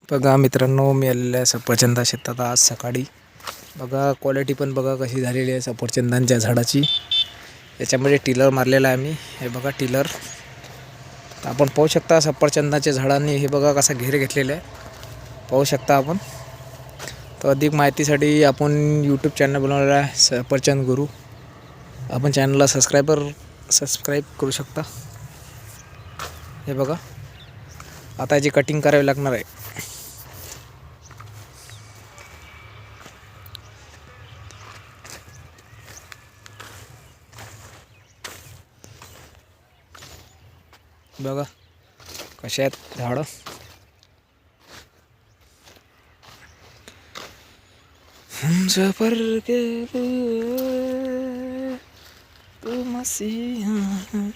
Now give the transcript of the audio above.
बघा मित्रांनो, मी आलेलो आहे सफरचंदा शेतात आज सकाळी. बघा क्वालिटी पण बघा कशी झालेली आहे सफरचंदांच्या झाडाची. याच्यामध्ये टिलर मारलेला आहे मी. हे बघा टिलर. तर आपण पाहू शकता सफरचंदाच्या झाडांनी हे बघा कसा घेर घेतलेला आहे, पाहू शकता आपण. तर अधिक माहितीसाठी आपण यूट्यूब चॅनल बनवलेला आहे सफरचंद गुरु. आपण चॅनलला सबस्क्राईब करू शकता. हे बघा आता याची कटिंग करावी लागणार आहे. बघा कशा आहेत झाडं. हम सफर के लिए तू मसीहा.